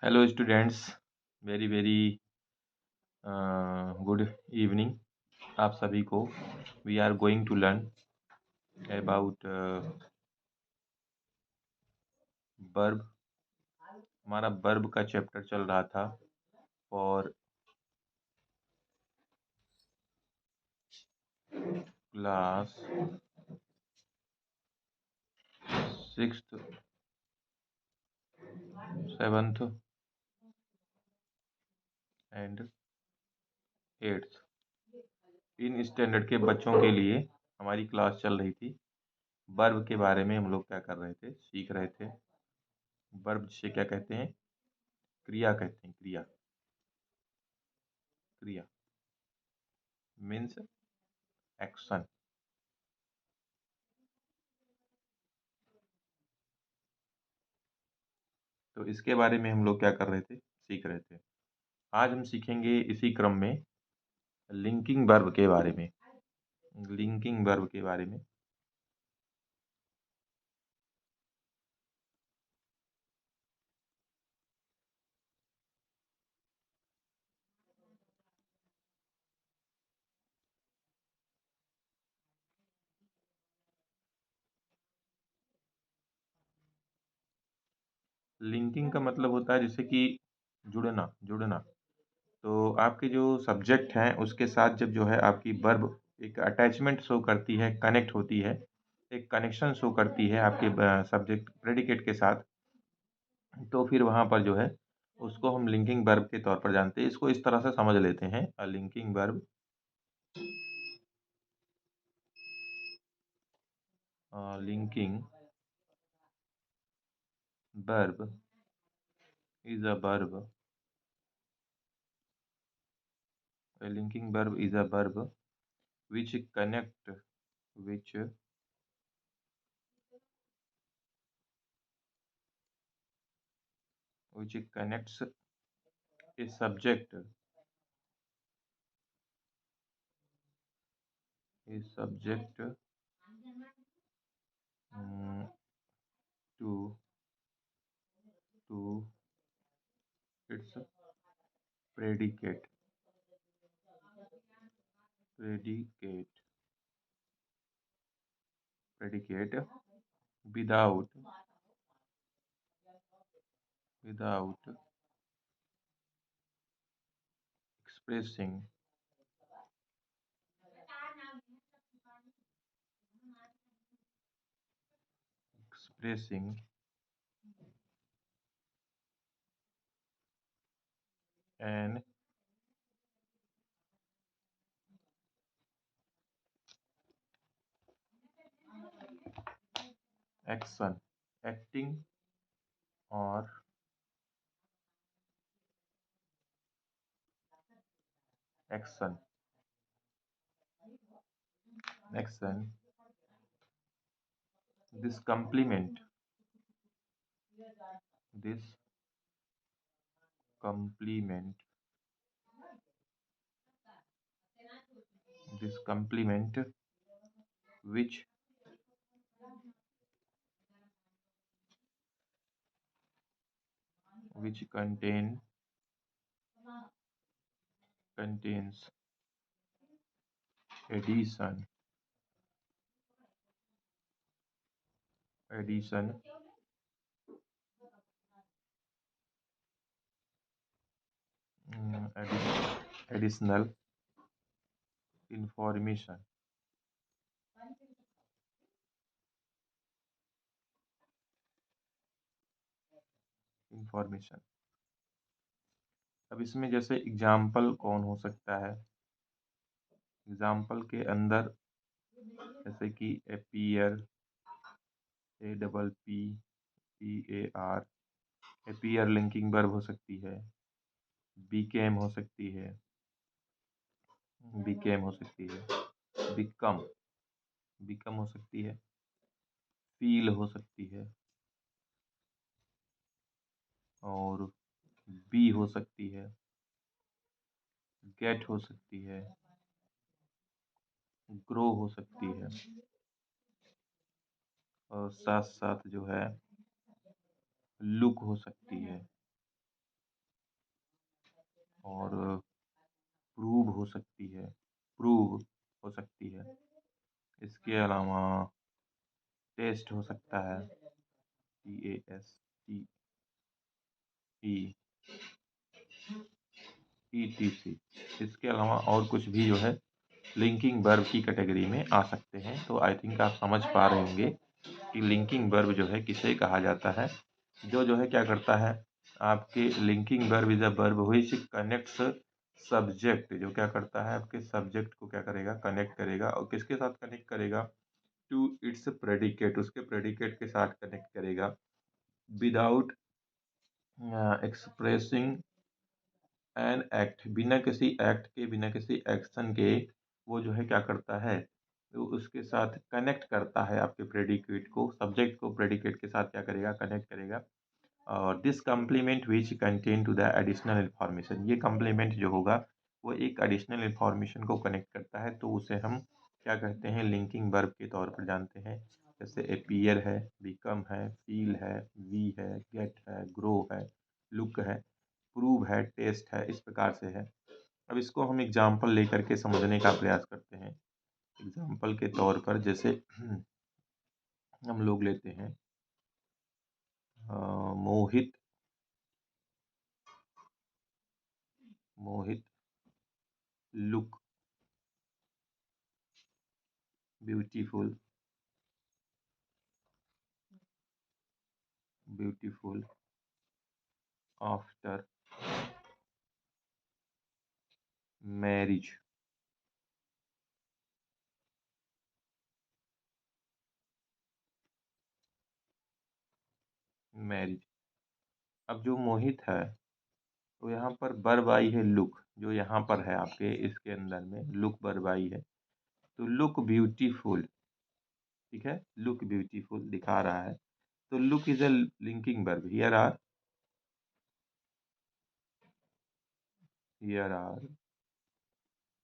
Hello students, very very good evening आप सभी को। We are going to learn about verb. हमारा verb का चैप्टर चल रहा था और class 6th 7th and 8th in standard के बच्चों के लिए हमारी क्लास चल रही थी। वर्ब के बारे में हम लोग क्या कर रहे थे, सीख रहे थे। वर्ब जिसे क्या कहते हैं, क्रिया कहते हैं। क्रिया क्रिया मीन्स एक्शन। तो इसके बारे में हम लोग क्या कर रहे थे, सीख रहे थे। आज हम सीखेंगे इसी क्रम में लिंकिंग वर्ब के बारे में। लिंकिंग वर्ब के बारे में लिंकिंग का मतलब होता है जैसे कि जुड़ना जुड़ना। तो आपके जो सब्जेक्ट हैं उसके साथ जब जो है आपकी वर्ब एक अटैचमेंट शो करती है, कनेक्ट होती है, एक कनेक्शन शो करती है आपके सब्जेक्ट प्रेडिकेट के साथ, तो फिर वहाँ पर जो है उसको हम लिंकिंग वर्ब के तौर पर जानते हैं। इसको इस तरह से समझ लेते हैं, अ linking verb, linking verb is a verb. A linking verb is a verb which connect which which connects a subject um, to to its predicate predicate predicate without without expressing expressing an action, acting or action action. This complement this complement this complement which which contains addition addition additional information information। अब इसमें जैसे example कौन हो सकता है, example के अंदर जैसे कि appear, APPEAR, appear linking verb हो सकती है, बीकेम हो सकती है, बीकेम हो सकती है, बिकम बिकम हो सकती है, फील हो सकती है, और बी हो सकती है, गेट हो सकती है, ग्रो हो सकती है, और साथ साथ जो है लुक हो सकती है। और प्रूव हो सकती है, प्रूव हो सकती है। इसके अलावा टेस्ट हो सकता है, TASTE, ETC। इसके अलावा और कुछ भी जो है लिंकिंग वर्ब की कैटेगरी में आ सकते हैं। तो आई थिंक आप समझ पा रहे होंगे कि लिंकिंग वर्ब जो है किसे कहा जाता है। जो है क्या करता है, आपके linking verb is a verb which connects subject, जो क्या करता है आपके सब्जेक्ट को क्या करेगा, कनेक्ट करेगा। और किसके साथ कनेक्ट करेगा, टू इट्स प्रेडिकेट, उसके प्रेडिकेट के साथ कनेक्ट करेगा, विदाउट एक्सप्रेसिंग एन एक्ट, बिना किसी एक्ट के, बिना किसी एक्शन के वो जो है क्या करता है, तो उसके साथ कनेक्ट करता है आपके प्रेडिकेट को, सब्जेक्ट को प्रेडिकेट के साथ क्या करेगा, कनेक्ट करेगा। और this complement which contain two the additional information, ये कम्प्लीमेंट जो होगा वो एक एडिशनल इंफॉर्मेशन को कनेक्ट करता है, तो उसे हम क्या कहते हैं, लिंकिंग वर्ब के तौर पर जानते हैं। जैसे अपीयर है, बिकम है, फील है, वी है, गेट है, ग्रो है, लुक है, प्रूव है, टेस्ट है, इस प्रकार से है। अब इसको हम एग्जाम्पल लेकर के समझने का प्रयास करते हैं। एग्जाम्पल के तौर पर जैसे हम लोग लेते हैं Mohit, Mohit look beautiful, beautiful after marriage. Marriage. अब जो मोहित है तो यहाँ पर वर्ब आई है लुक, जो यहाँ पर है आपके इसके अंदर में लुक वर्ब आई है, तो लुक ब्यूटीफुल, ठीक है, लुक ब्यूटीफुल दिखा रहा है, तो look is a linking verb. Here are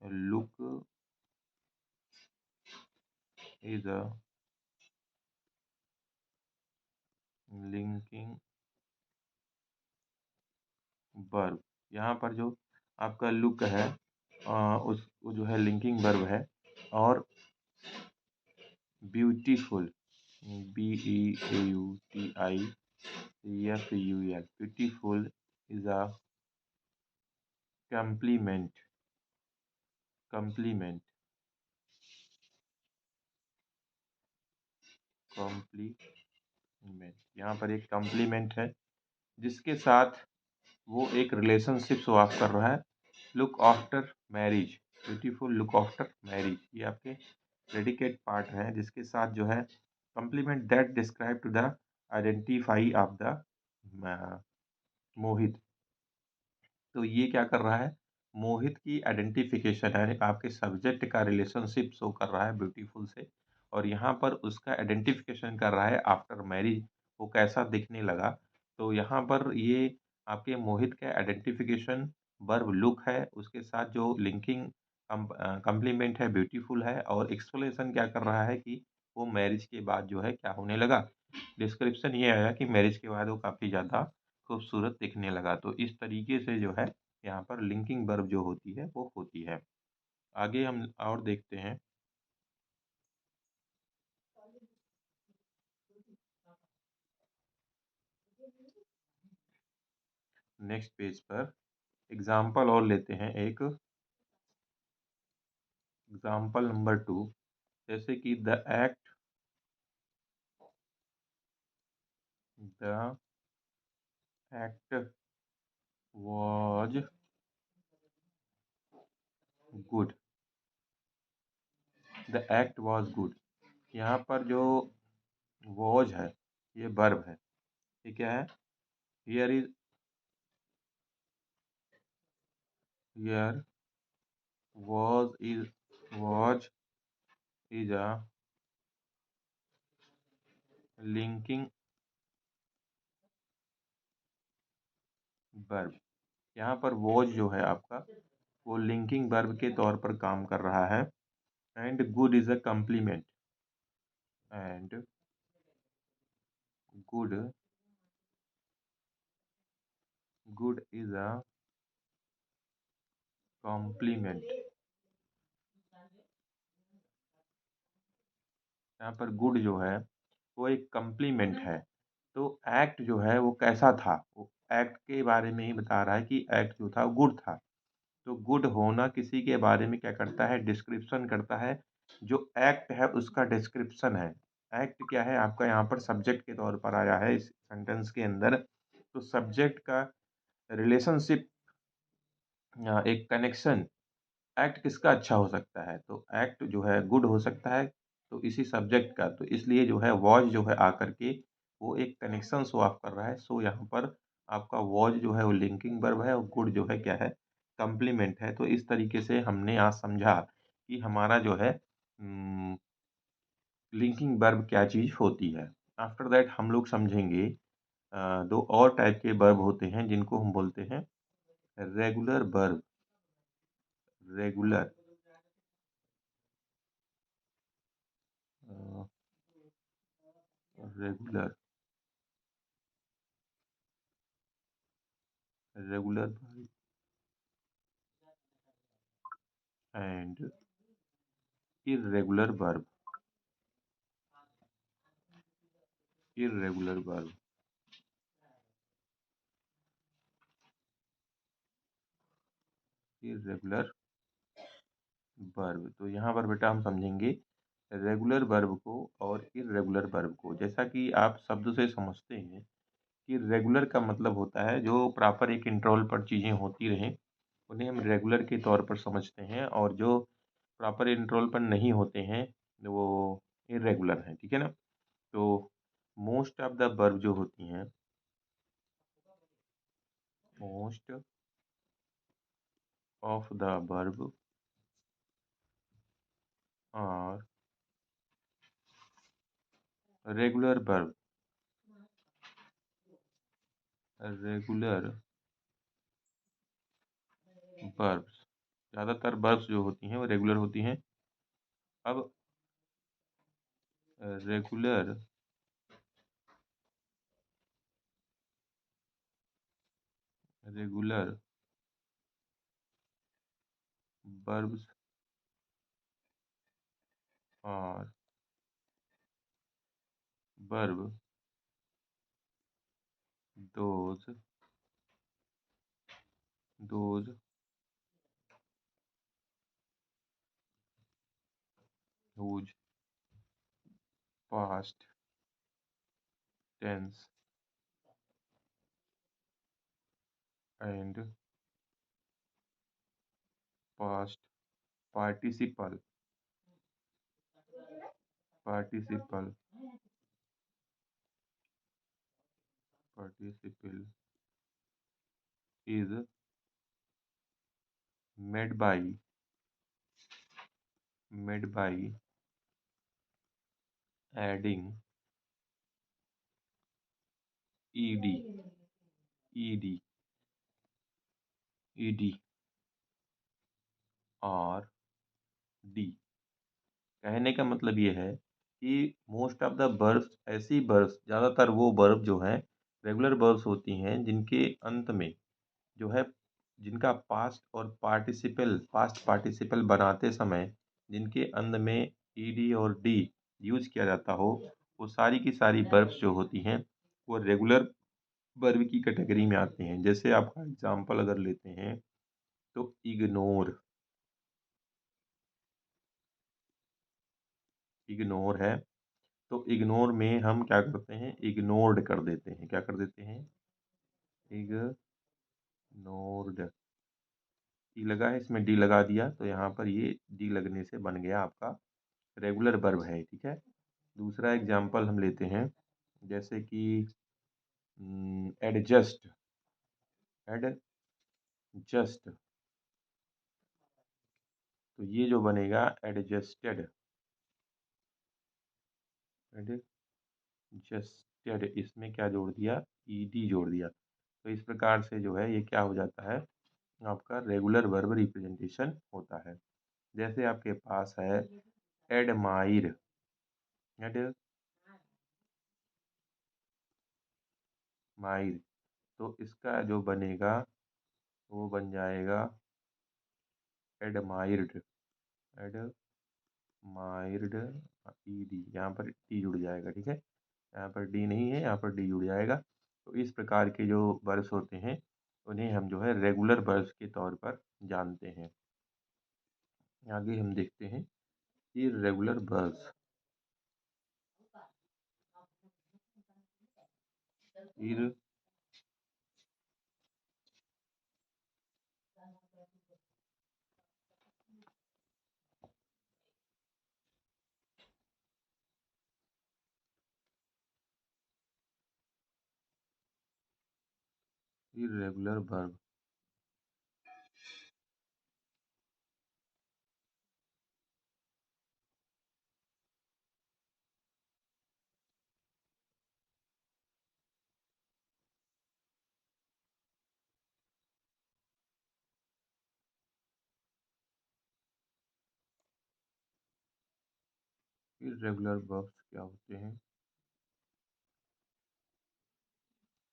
look is a linking verb. यहाँ पर जो आपका लुक है उस वो जो है लिंकिंग वर्ब है। और beautiful, BEAUTIFUL, beautiful is a compliment, compliment, compliment. यहाँ पर एक कम्प्लीमेंट है जिसके साथ वो एक रिलेशनशिप शो ऑफ कर रहा है। Look after marriage, beautiful look after marriage, ये आपके प्रेडिकेट पार्ट हैं जिसके साथ जो है complement that describe to the identify of the Mohit. तो ये क्या कर रहा है, मोहित की आइडेंटिफिकेशन है, आपके सब्जेक्ट का रिलेशनशिप शो कर रहा है ब्यूटीफुल से। और यहाँ पर उसका आइडेंटिफिकेशन कर रहा है आफ्टर मैरिज, वो कैसा दिखने लगा। तो यहाँ पर ये आपके मोहित का आइडेंटिफिकेशन वर्ब लुक है, उसके साथ जो लिंकिंग कम्प्लीमेंट है ब्यूटीफुल है, और एक्सप्लेनेशन क्या कर रहा है कि वो मैरिज के बाद जो है क्या होने लगा। डिस्क्रिप्शन ये आया कि मैरिज के बाद वो काफ़ी ज़्यादा खूबसूरत दिखने लगा। तो इस तरीके से जो है यहाँ पर लिंकिंग वर्ब जो होती है वो होती है। आगे हम और देखते हैं नेक्स्ट पेज पर एग्जाम्पल और लेते हैं एक, एग्जाम्पल नंबर 2। जैसे कि the act was good, the act was good. यहाँ पर जो वॉज है ये वर्ब है, ये क्या है, here is, here was is a linking verb. यहाँ पर वॉज जो है आपका वो लिंकिंग वर्ब के तौर पर काम कर रहा है। And good is a complement, and good, good is a compliment, यहाँ पर गुड जो है वो एक कम्प्लीमेंट है। तो एक्ट जो है वो कैसा था? वो एक्ट के बारे में ही बता रहा है कि एक्ट जो था वो गुड था। तो गुड होना किसी के बारे में क्या करता है? डिस्क्रिप्शन करता है। जो एक्ट है उसका डिस्क्रिप्शन है। एक्ट क्या है? आपका यहाँ पर सब्जेक्ट के तौर पर आया है इस सेंटेंस के अंदर। तो सब्जेक्ट का रिलेशनशिप एक कनेक्शन एक्ट किसका अच्छा हो सकता है? तो एक्ट जो है गुड हो सकता है, तो इसी सब्जेक्ट का। तो इसलिए जो है वॉज जो है आकर के वो एक कनेक्शन शो ऑफ कर रहा है। सो यहाँ पर आपका वॉज जो है वो लिंकिंग वर्ब है और गुड जो है क्या है? कम्प्लीमेंट है। तो इस तरीके से हमने आज समझा कि हमारा जो है लिंकिंग वर्ब क्या चीज़ होती है। आफ्टर दैट हम लोग समझेंगे 2 और टाइप के वर्ब होते हैं जिनको हम बोलते हैं regular verb. Regular a, regular regular verb and irregular verb. Irregular verb, irregular verb. तो यहाँ पर बेटा हम समझेंगे रेगुलर वर्ब को और इर्रेगुलर वर्ब को। जैसा कि आप शब्द से समझते हैं कि रेगुलर का मतलब होता है जो प्रॉपर एक इंटरवल पर चीज़ें होती रहें, उन्हें हम रेगुलर के तौर पर समझते हैं। और जो प्रॉपर इंटरवल पर नहीं होते हैं वो इर्रेगुलर हैं। ठीक है ना? तो मोस्ट ऑफ द वर्ब जो होती हैं, most of the verb are regular verb. Regular verbs, ज़्यादातर वर्ब्स जो होती हैं वो रेगुलर होती हैं। अब रेगुलर रेगुलर वर्ब्स और verb those those whose past tense and past participle participle participle is made by made by adding ed ed ed और डी। कहने का मतलब ये है कि मोस्ट ऑफ द वर्ब्स, ऐसी वर्ब्स, ज़्यादातर वो वर्ब जो हैं रेगुलर वर्ब्स होती हैं जिनके अंत में जो है, जिनका पास्ट और पास्ट पार्टिसिपल बनाते समय जिनके अंत में ईडी और डी यूज किया जाता हो, वो सारी की सारी वर्ब्स जो होती हैं वो रेगुलर वर्ब की कैटेगरी में आते हैं। जैसे आपका एग्जांपल अगर लेते हैं तो इग्नोर, इग्नोर है। तो इग्नोर में हम क्या करते हैं? इग्नोर्ड कर देते हैं। क्या कर देते हैं? इग्नोर्ड। डी लगा है, इसमें डी लगा दिया तो यहाँ पर ये डी लगने से बन गया आपका रेगुलर वर्ब है। ठीक है? दूसरा एग्जाम्पल हम लेते हैं, जैसे कि एडजस्ट। एडजस्ट, तो ये जो बनेगा एडजस्टेड। एडजस्टेड, इसमें क्या जोड़ दिया? ईडी जोड़ दिया। तो इस प्रकार से जो है ये क्या हो जाता है? आपका रेगुलर वर्ब रिप्रेजेंटेशन होता है। जैसे आपके पास है एडमायर। एडमायर, तो इसका जो बनेगा वो बन जाएगा एडमायर्ड, एडमायर्ड, ई डी, यहाँ पर डी जुड़ जाएगा, ठीक है। यहाँ पर डी नहीं है, यहाँ पर डी जुड़ जाएगा। तो इस प्रकार के जो वर्ब्स होते हैं उन्हें हम जो है रेगुलर वर्ब्स के तौर पर जानते हैं। आगे हम देखते हैं irregular verbs. Irregular verb, irregular verbs क्या होते हैं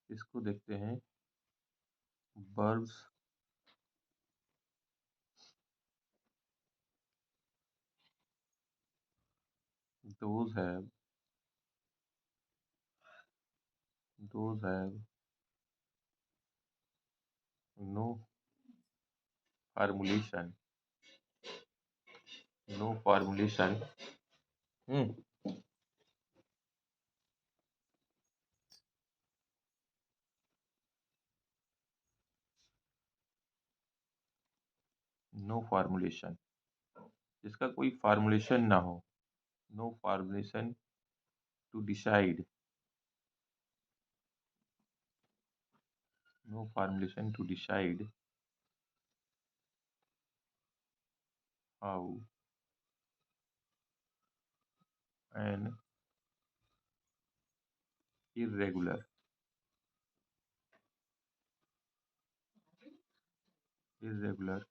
इसको देखते हैं। Verbs those have, those have no formulation, no formulation, hmm, no formulation, जिसका कोई फॉर्मुलेशन ना हो, no formulation to decide, no formulation to decide how an irregular, irregular,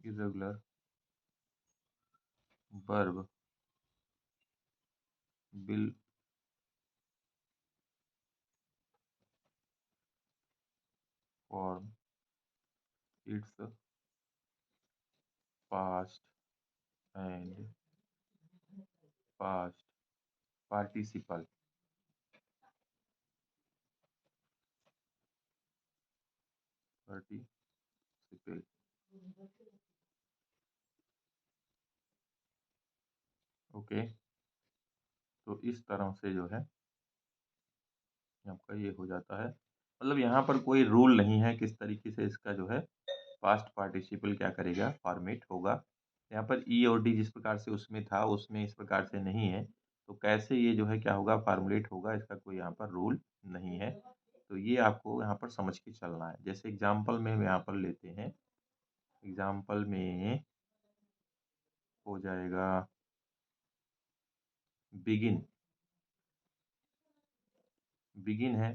irregular verb will form its past and past participle, participle, okay. तो इस तरह से जो है आपका ये हो जाता है। मतलब यहाँ पर कोई रूल नहीं है किस तरीके से इसका जो है पास्ट पार्टिसिपल क्या करेगा, फॉर्मेट होगा। यहाँ पर ई और डी जिस प्रकार से उसमें था उसमें इस प्रकार से नहीं है, तो कैसे ये जो है क्या होगा, फॉर्मुलेट होगा, इसका कोई यहाँ पर रूल नहीं है। तो ये आपको यहाँ पर समझ के चलना है। जैसे एग्जाम्पल में हम यहाँ पर लेते हैं, एग्जाम्पल में हो जाएगा बिगिन, बिगिन है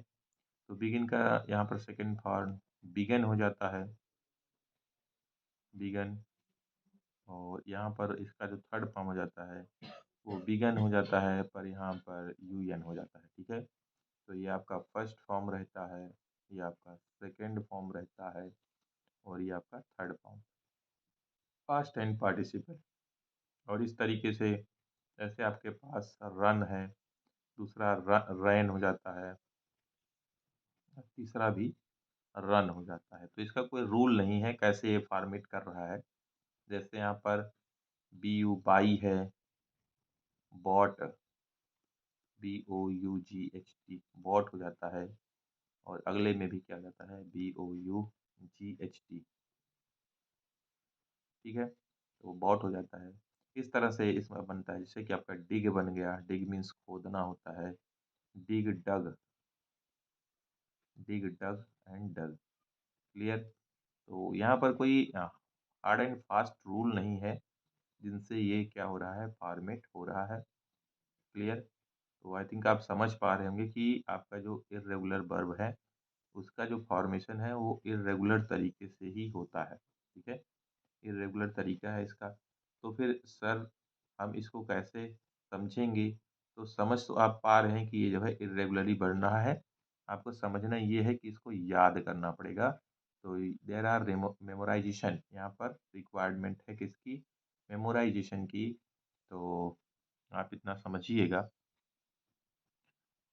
तो बिगिन का यहाँ पर सेकंड फॉर्म बिगन हो जाता है, बिगन। और यहाँ पर इसका जो थर्ड फॉर्म हो जाता है वो बिगन हो जाता है, पर यहाँ पर यू एन हो जाता है, ठीक है। तो ये आपका फर्स्ट फॉर्म रहता है, ये आपका सेकंड फॉर्म रहता है, और ये आपका third form, past and participle. और इस तरीके से जैसे आपके पास रन है, दूसरा रैन हो जाता है, तीसरा भी रन हो जाता है। तो इसका कोई रूल नहीं है कैसे ये फॉर्मेट कर रहा है। जैसे यहाँ पर बी यू बाई है, bought, B O U G H T, bought हो जाता है। और अगले में भी क्या हो जाता है, B O U G H T, ठीक है। तो वो बॉट हो जाता है। इस तरह से इसमें बनता है, जैसे कि आपका डिग बन गया, डिग मीन्स खोदना होता है, डिग डग, डिग डग एंड डग, क्लियर। तो यहाँ पर कोई हार्ड एंड फास्ट रूल नहीं है जिनसे ये क्या हो रहा है, फॉर्मेट हो रहा है, क्लियर। तो आई थिंक आप समझ पा रहे होंगे कि आपका जो इर्रेगुलर वर्ब है उसका जो फॉर्मेशन है वो इर्रेगुलर तरीके से ही होता है, ठीक है। इर्रेगुलर तरीका है इसका। तो फिर सर हम इसको कैसे समझेंगे? तो समझ तो आप पा रहे हैं कि ये जो है इर्रेगुलरली बढ़ रहा है। आपको समझना ये है कि इसको याद करना पड़ेगा तो देयर आर मेमोराइजेशन, यहाँ पर रिक्वायरमेंट है किसकी, मेमोराइजेशन की। तो आप इतना समझिएगा।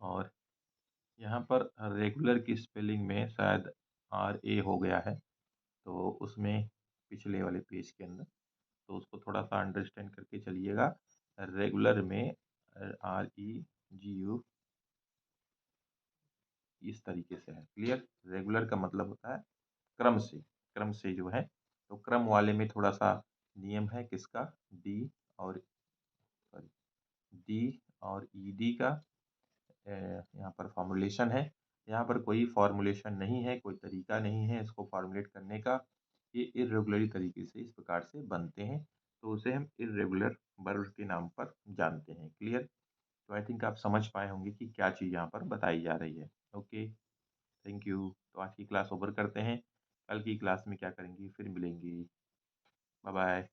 और यहाँ पर रेगुलर की स्पेलिंग में शायद RA हो गया है, तो उसमें पिछले वाले पेज के अंदर, तो उसको थोड़ा सा अंडरस्टैंड करके चलिएगा। रेगुलर में REGU इस तरीके से है। क्लियर? रेगुलर का मतलब होता है क्रम से, क्रम से जो है, तो क्रम वाले में थोड़ा सा नियम है किसका, डी और सॉरी डी और ED का। यहाँ पर फॉर्मूलेशन है, यहाँ पर कोई फॉर्मूलेशन नहीं है, कोई तरीका नहीं है इसको फॉर्मुलेट करने का। ये इर्रेगुलरी तरीके से इस प्रकार से बनते हैं, तो उसे हम इर्रेगुलर वर्ब के नाम पर जानते हैं। क्लियर? तो आई थिंक आप समझ पाए होंगे कि क्या चीज़ यहाँ पर बताई जा रही है। Okay, thank you. तो आज की क्लास ओवर करते हैं, कल की क्लास में क्या करेंगे फिर मिलेंगे। Bye bye.